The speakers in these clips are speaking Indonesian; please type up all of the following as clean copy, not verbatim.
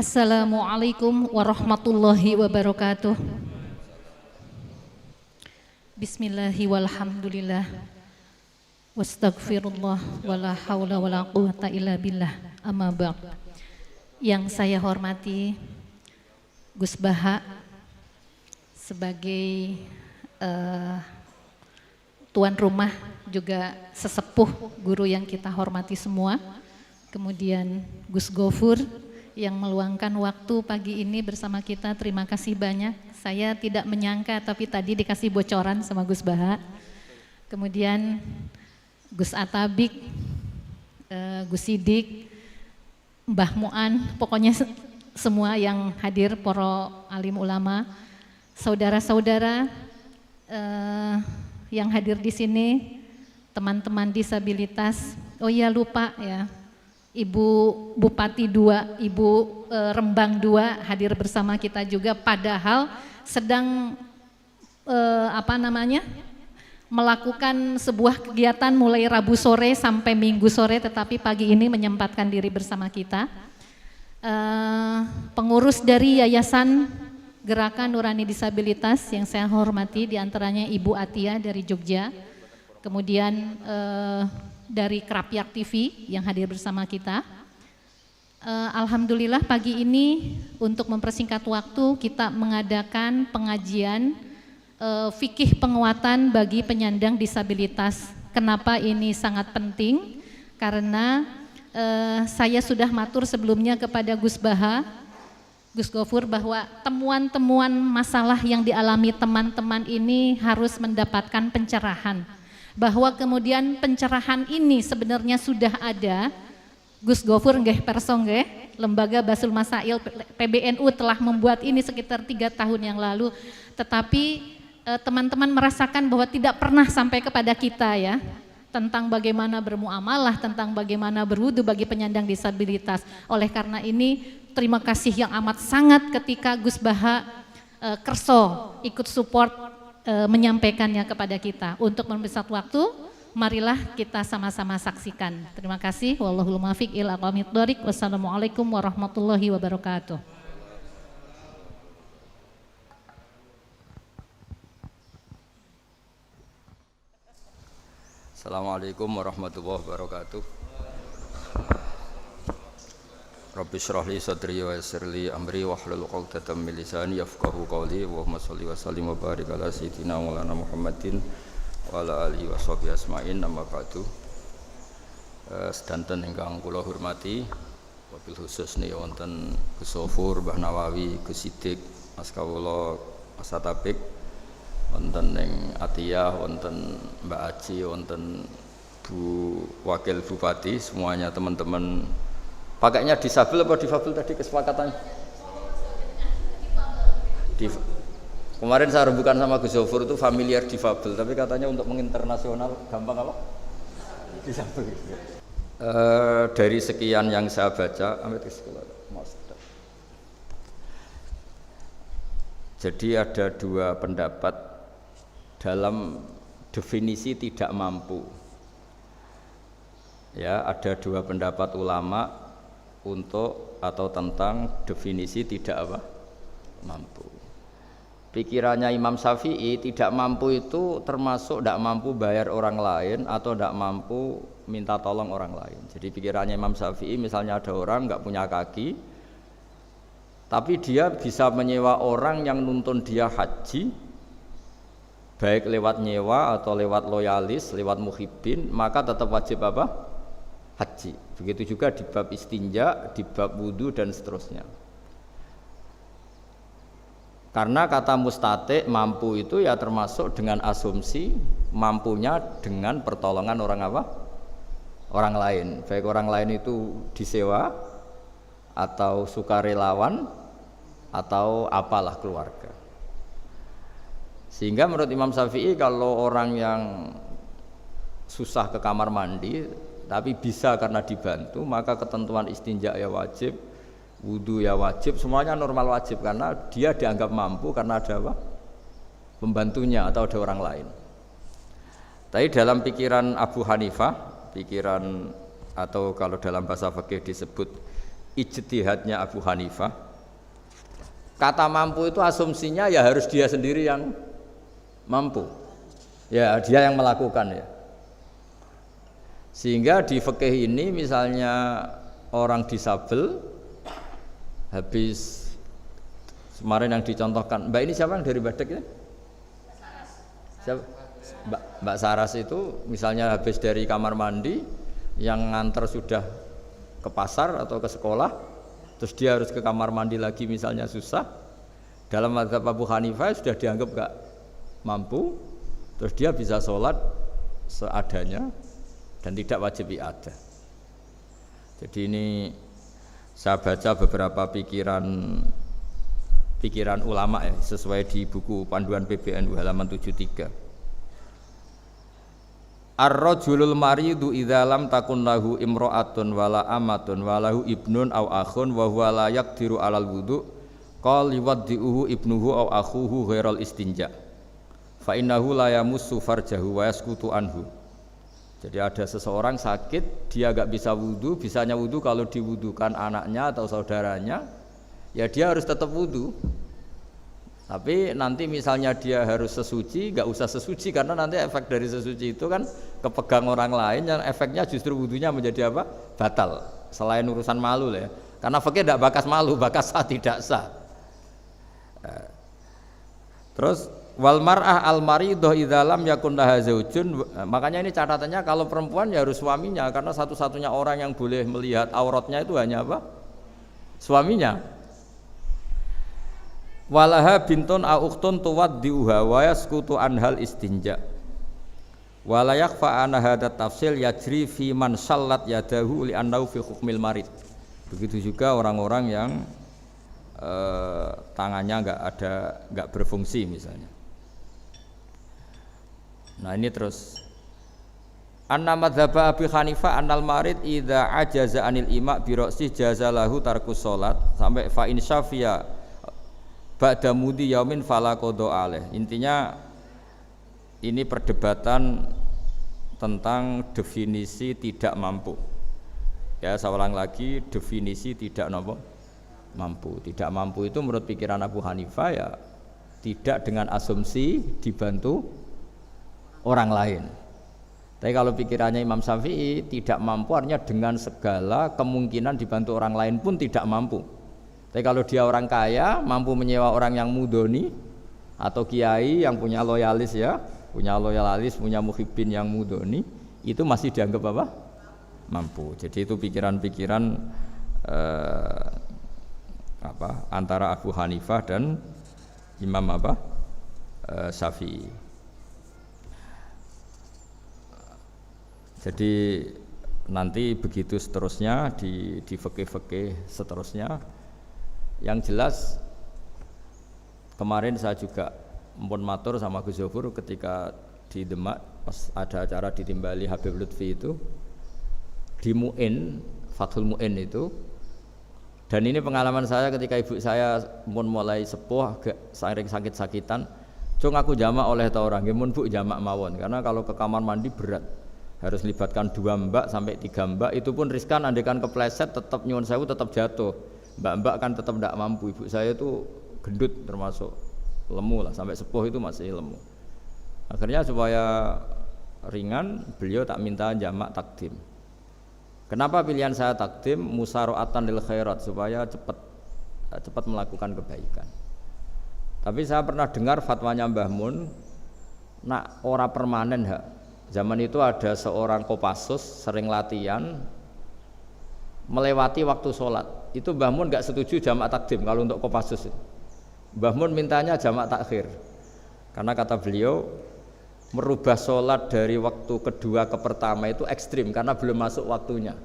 Assalamualaikum warahmatullahi wabarakatuh. Bismillahi walhamdulillah Wastaghfirullah wala haula wala quwata illa billah. Amma ba'd. Yang saya hormati Gus Baha sebagai tuan rumah, juga sesepuh guru yang kita hormati semua. Kemudian Gus Gofur yang meluangkan waktu pagi ini bersama kita, terima kasih banyak. Saya tidak menyangka tapi tadi dikasih bocoran sama Gus Baha. Kemudian Gus Atabik, Gus Sidik, Mbah Mu'an, pokoknya semua yang hadir, para alim ulama, saudara-saudara yang hadir di sini, teman-teman disabilitas. Oh iya, lupa ya, Ibu Bupati 2, Ibu Rembang 2 hadir bersama kita juga, padahal sedang melakukan sebuah kegiatan mulai Rabu sore sampai Minggu sore, tetapi pagi ini menyempatkan diri bersama kita. Pengurus dari Yayasan Gerakan Nurani Disabilitas yang saya hormati, diantaranya Ibu Atia dari Jogja, kemudian dari Krapyak TV yang hadir bersama kita. Alhamdulillah pagi ini untuk mempersingkat waktu kita mengadakan pengajian fikih penguatan bagi penyandang disabilitas. Kenapa ini sangat penting? Karena saya sudah matur sebelumnya kepada Gus Baha, Gus Gofur, bahwa temuan-temuan masalah yang dialami teman-teman ini harus mendapatkan pencerahan. Bahwa kemudian pencerahan ini sebenarnya sudah ada. Gus Gofur nggih perso nggih, Lembaga Basul Masail PBNU telah membuat ini sekitar 3 tahun yang lalu, tetapi teman-teman merasakan bahwa tidak pernah sampai kepada kita ya, tentang bagaimana bermuamalah, tentang bagaimana berwudu bagi penyandang disabilitas. Oleh karena ini terima kasih yang amat sangat ketika Gus Baha kerso ikut support menyampaikannya kepada kita. Untuk mempersingkat waktu, marilah kita sama-sama saksikan. Terima kasih. Wallahul muwaffiq ila aqwamit thoriq. Wassalamualaikum warahmatullahi wabarakatuh. Assalamualaikum warahmatullahi wabarakatuh. Rabbi shrah li sadri wa yassir li amri wahlul 'uqdatam min lisani yafqahu qawli. Allahumma shalli wa sallim wa barik ala sayyidina Maulana Muhammadin wa ala alihi washabihi asma'in. Amma ba'du. Sedanten ingkang kula hormati, wabil khusus nih wonten Gus Gofur, Mbah Nawawi, Gus Sidik, Mas Kawula, Mas Atabik, wonten ing Atiyah, wonten Mbak Aji, wonten Bu Wakil Bupati, semuanya teman-teman. Pakainya disabel apa difabel tadi kesepakatannya? Kemarin saya rembukan sama Gus Gofur itu familiar difabel, tapi katanya untuk menginternasional gampang apa? Disabel. Dari sekian yang saya baca, jadi ada 2 pendapat dalam definisi tidak mampu. Ya, ada 2 pendapat ulama untuk atau tentang definisi tidak mampu. Pikirannya Imam Syafi'i, tidak mampu itu termasuk tidak mampu bayar orang lain atau tidak mampu minta tolong orang lain. Jadi pikirannya Imam Syafi'i, misalnya ada orang nggak punya kaki, tapi dia bisa menyewa orang yang nuntun dia haji, baik lewat nyewa atau lewat loyalis, lewat muhibbin, maka tetap wajib haji. Begitu juga di bab istinja, di bab wudu dan seterusnya. Karena kata mustati, mampu itu ya termasuk dengan asumsi mampunya dengan pertolongan orang lain. Baik orang lain itu disewa atau sukarelawan atau apalah keluarga. Sehingga menurut Imam Syafi'i, kalau orang yang susah ke kamar mandi tapi bisa karena dibantu, maka ketentuan istinja ya wajib, wudu ya wajib, semuanya normal wajib, karena dia dianggap mampu karena ada pembantunya atau ada orang lain. Tapi dalam pikiran Abu Hanifah, pikiran atau kalau dalam bahasa fikih disebut ijtihadnya Abu Hanifah, kata mampu itu asumsinya ya harus dia sendiri yang mampu, ya dia yang melakukan ya. Sehingga di fikih ini misalnya orang disabel habis kemarin yang dicontohkan, Mbak ini siapa yang dari Badek ya? Siapa? Mbak Saras itu misalnya habis dari kamar mandi yang nganter sudah ke pasar atau ke sekolah, terus dia harus ke kamar mandi lagi misalnya susah, dalam mazhab Abu Hanifah sudah dianggap gak mampu, terus dia bisa sholat seadanya dan tidak wajib i'adah. Jadi ini saya baca beberapa pikiran ulama ya, sesuai di buku panduan PBNU halaman 73. Ar-rajulul maridu idza lam takun lahu imra'atun wala amatun walahu ibnun aw akhun wa huwa la yaqdiru 'alal wudu qal yuwaddi'uhu ibnuhu aw akhuhu ghairal istinja fa innahu la yamussu farjahu wa yaskutu anhu. Jadi ada seseorang sakit, dia enggak bisa wudu, bisanya wudu kalau diwudukan anaknya atau saudaranya, ya dia harus tetap wudu. Tapi nanti misalnya dia harus sesuci, nggak usah sesuci karena nanti efek dari sesuci itu kan kepegang orang lain, yang efeknya justru wudunya menjadi apa? Batal. Selain urusan malu lah ya. Karena fikih tidak bakas malu, bakas sah tidak sah. Terus wal mar'ah al maridah idza lam yakun laha zaujun, makanya ini catatannya kalau perempuan ya harus suaminya karena satu-satunya orang yang boleh melihat auratnya itu hanya apa? Suaminya. Walaha bintun au ukhtun tuwaddiuha wa yaskutu anhal istinja wala yakhfa anna hadha tafsil yajri fi man sallat yadahu li annahu fi hukmil marid. Begitu juga orang-orang yang tangannya enggak berfungsi misalnya. Nah ini terus anna madzhab Abi Hanifah annal marid idza ajaza anil ima bi ra'si jazalahu tarkus salat sampai fa in syafiya ba'da mudi yaumin fala qada alaih. Intinya ini perdebatan tentang definisi tidak mampu. Ya, saya ulang lagi, definisi tidak mampu. Tidak mampu itu menurut pikiran Abu Hanifah ya tidak dengan asumsi dibantu orang lain. Tapi kalau pikirannya Imam Syafi'i tidak mampu artinya dengan segala kemungkinan dibantu orang lain pun tidak mampu. Tapi kalau dia orang kaya, mampu menyewa orang yang mudoni atau kiai yang punya loyalis ya, punya muhibbin yang mudoni, itu masih dianggap apa? Mampu. Jadi itu pikiran-pikiran antara Abu Hanifah dan Imam Syafi'i. Jadi nanti begitu seterusnya di fikih-fikih seterusnya. Yang jelas kemarin saya juga mpun matur sama Gus Zofur ketika di Demak pas ada acara ditimbali Habib Lutfi itu di Mu'in, Fathul Mu'in itu, dan ini pengalaman saya ketika ibu saya mpun mulai sepuh sering sakit-sakitan, cung aku jamak oleh ta orang, nggih mun Bu jamak mawon karena kalau ke kamar mandi berat. Harus libatkan 2 mbak sampai 3 mbak, itu pun riskan, andekan kepleset tetap nyuwun sewu tetap jatuh. Mbak-mbak kan tetap tidak mampu. Ibu saya itu gendut termasuk lemu lah, sampai sepuh itu masih lemu. Akhirnya supaya ringan beliau tak minta jamak takdim. Kenapa pilihan saya takdim? Musaroatan lil khairat, supaya cepat melakukan kebaikan. Tapi saya pernah dengar fatwanya Mbah Mun, nak ora permanen hak. Zaman itu ada seorang Kopassus sering latihan melewati waktu sholat. Itu Mbah Mun nggak setuju jamak takdim kalau untuk Kopassus. Mbah Mun mintanya jamak takhir karena kata beliau merubah sholat dari waktu kedua ke pertama itu ekstrim karena belum masuk waktunya.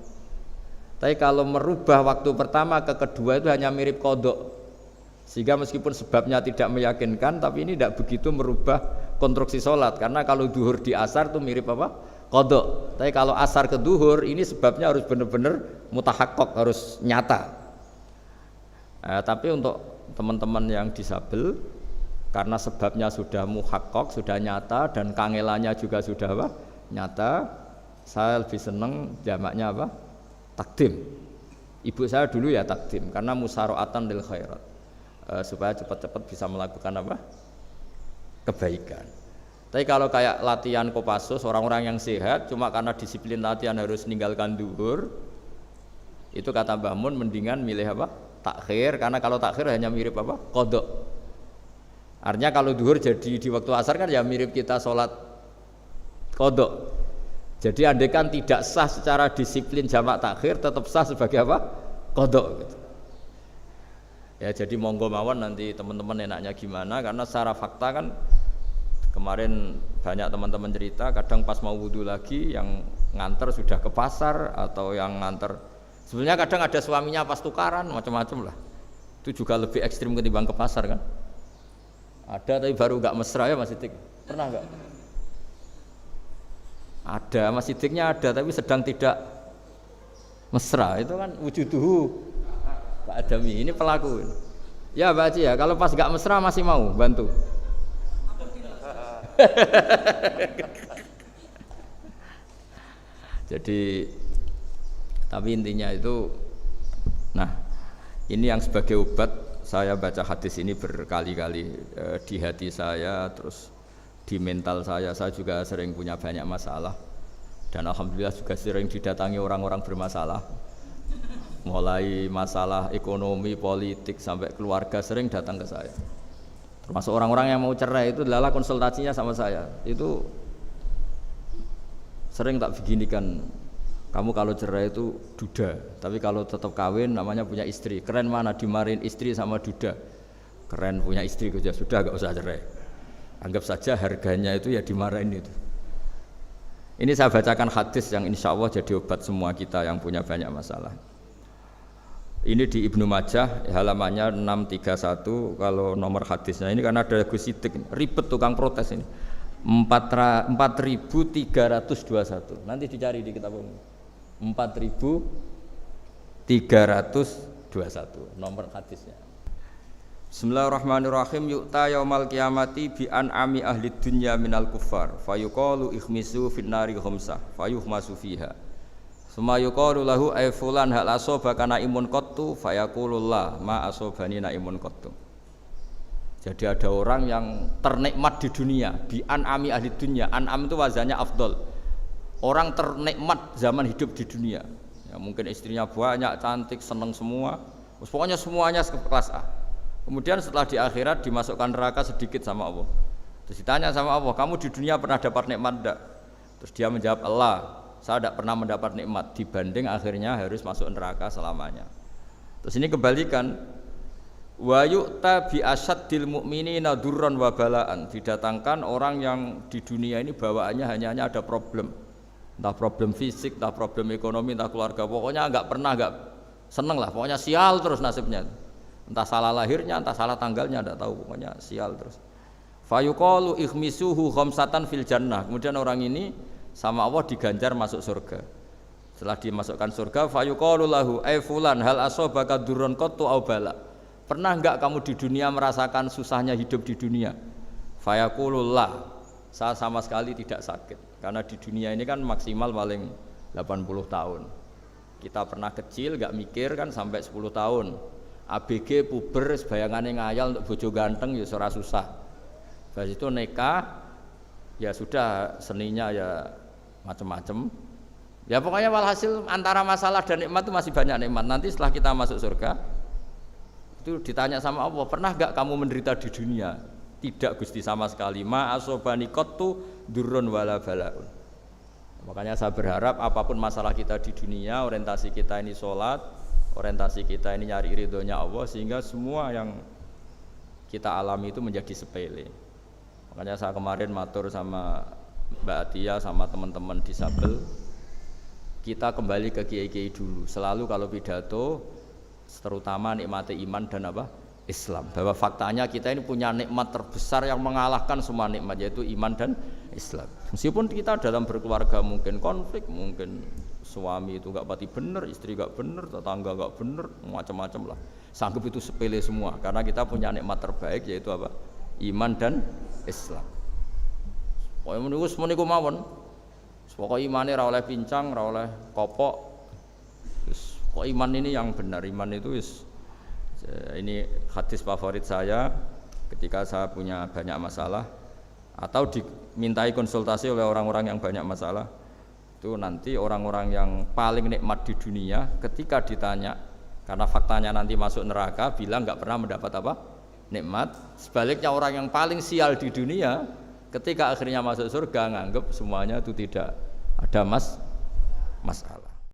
Tapi kalau merubah waktu pertama ke kedua itu hanya mirip kodok, sehingga meskipun sebabnya tidak meyakinkan, tapi ini tidak begitu merubah konstruksi sholat karena kalau duhur di asar itu mirip apa? Kodok. Tapi kalau asar ke duhur ini sebabnya harus benar-benar mutahakkok, harus nyata. Tapi untuk teman-teman yang disabel karena sebabnya sudah muhakkok, sudah nyata dan kangelannya juga sudah apa? Nyata, saya lebih senang jamaknya apa? Takdim. Ibu saya dulu ya takdim karena musaroatan lil khairat, supaya cepat-cepat bisa melakukan apa? Kebaikan. Tapi kalau kayak latihan Kopassus, orang-orang yang sehat cuma karena disiplin latihan harus meninggalkan duhur, itu kata Mbah Mun mendingan milih apa? Takhir, karena kalau takhir hanya mirip apa? Qadha. Artinya kalau duhur jadi di waktu asar kan ya mirip kita sholat qadha. Jadi andaikan tidak sah secara disiplin jamak takhir, tetap sah sebagai apa? Qadha gitu. Ya jadi monggo mawon nanti teman-teman enaknya gimana, karena secara fakta kan kemarin banyak teman-teman cerita kadang pas mau wudhu lagi yang nganter sudah ke pasar, atau yang nganter sebenarnya kadang ada suaminya pas tukaran, macam-macam lah. Itu juga lebih ekstrim ketimbang ke pasar kan. Ada tapi baru nggak mesra ya Mas Sidik, pernah nggak? Ada Mas Sidiknya ada tapi sedang tidak mesra, itu kan wujuduhu Pak Adami, ini pelaku ini. Ya Mbak Aci ya, kalau pas nggak mesra masih mau bantu. Jadi tapi intinya itu, nah ini yang sebagai obat saya baca hadis ini berkali-kali di hati saya, terus di mental saya juga sering punya banyak masalah, dan alhamdulillah juga sering didatangi orang-orang bermasalah, mulai masalah ekonomi, politik sampai keluarga sering datang ke saya. Termasuk orang-orang yang mau cerai itu adalah konsultasinya sama saya. Itu sering tak beginikan, kamu kalau cerai itu duda, tapi kalau tetap kawin namanya punya istri. Keren mana dimarahin istri sama duda? Keren punya istri saja, sudah gak usah cerai. Anggap saja harganya itu ya dimarahin itu. Ini saya bacakan hadis yang insya Allah jadi obat semua kita yang punya banyak masalah. Ini di Ibnu Majah halamannya 631 kalau nomor hadisnya ini, karena ada Gus Sidik ribet tukang protes ini 4321, nanti dicari di kitab umum 4321 nomor hadisnya. Bismillahirrahmanirrahim. Yu'ta yaumal qiyamati bi an'ami ahli dunya minal kuffar fayuqalu ikhmisu finnari khamsah fayuhmasu fiha. Suma yuqalu lahu ay fulan hal asobaka naimun qattu fayaqulullah ma asobani naimun qattu. Jadi ada orang yang ternikmat di dunia, bi an'ami ahli dunya. An'am itu wazannya afdol. Orang ternikmat zaman hidup di dunia. Ya, mungkin istrinya banyak, cantik, seneng semua. Pokoknya semuanya kelas A. Kemudian setelah di akhirat dimasukkan neraka sedikit sama Allah. Terus ditanya sama Allah, kamu di dunia pernah dapat nikmat enggak? Terus dia menjawab, Allah, saya tidak pernah mendapat nikmat, dibanding akhirnya harus masuk neraka selamanya. Terus ini kebalikan, wa yu'ta bi asyaddil mu'minina durran wa balaan. Didatangkan orang yang di dunia ini bawaannya hanya ada problem, entah problem fisik, entah problem ekonomi, entah keluarga, pokoknya enggak seneng lah, pokoknya sial terus nasibnya. Entah salah lahirnya, entah salah tanggalnya, enggak tahu, pokoknya sial terus. Fayuqalu ikhmisuhu khamsatan fil jannah. Kemudian orang ini sama Allah diganjar masuk surga. Setelah dimasukkan surga, fayuqalu lahu ay fulan hal asobaka durrun qattu aw bala. Pernah enggak kamu di dunia merasakan susahnya hidup di dunia? Fayaqulullah, saya sama sekali tidak sakit. Karena di dunia ini kan maksimal paling 80 tahun. Kita pernah kecil enggak mikir kan sampai 10 tahun. ABG puber bayangannya ngayal untuk bojo ganteng ya ora susah. Habis itu nikah ya sudah, seninya ya macam-macam. Ya pokoknya walhasil antara masalah dan nikmat itu masih banyak nikmat. Nanti setelah kita masuk surga itu ditanya sama Allah, pernah enggak kamu menderita di dunia? Tidak Gusti, sama sekali. Ma asobani qattu durrun wala balaun. Makanya saya berharap apapun masalah kita di dunia, orientasi kita ini sholat, orientasi kita ini nyari ridhonya Allah, sehingga semua yang kita alami itu menjadi sepele. Makanya saya kemarin matur sama Mbak Atia sama teman-teman disabel, kita kembali ke kiai-kiai dulu. Selalu kalau pidato terutama nikmati iman dan apa? Islam. Bahwa faktanya kita ini punya nikmat terbesar yang mengalahkan semua nikmat, yaitu iman dan Islam. Meskipun kita dalam berkeluarga mungkin konflik, mungkin suami itu enggak pati bener, istri enggak bener, tetangga enggak bener, macam-macam lah. Sanggup itu sepele semua karena kita punya nikmat terbaik, yaitu apa? Iman dan Islam. Pokoke meniku mawon. Pokoke imane ra oleh pincang, ra oleh kopok. Wis kok iman ini yang benar, iman itu ini hadis favorit saya ketika saya punya banyak masalah atau dimintai konsultasi oleh orang-orang yang banyak masalah. Itu nanti orang-orang yang paling nikmat di dunia ketika ditanya, karena faktanya nanti masuk neraka, bilang nggak pernah mendapat apa? Nikmat. Sebaliknya orang yang paling sial di dunia ketika akhirnya masuk surga nganggep semuanya itu tidak ada masalah.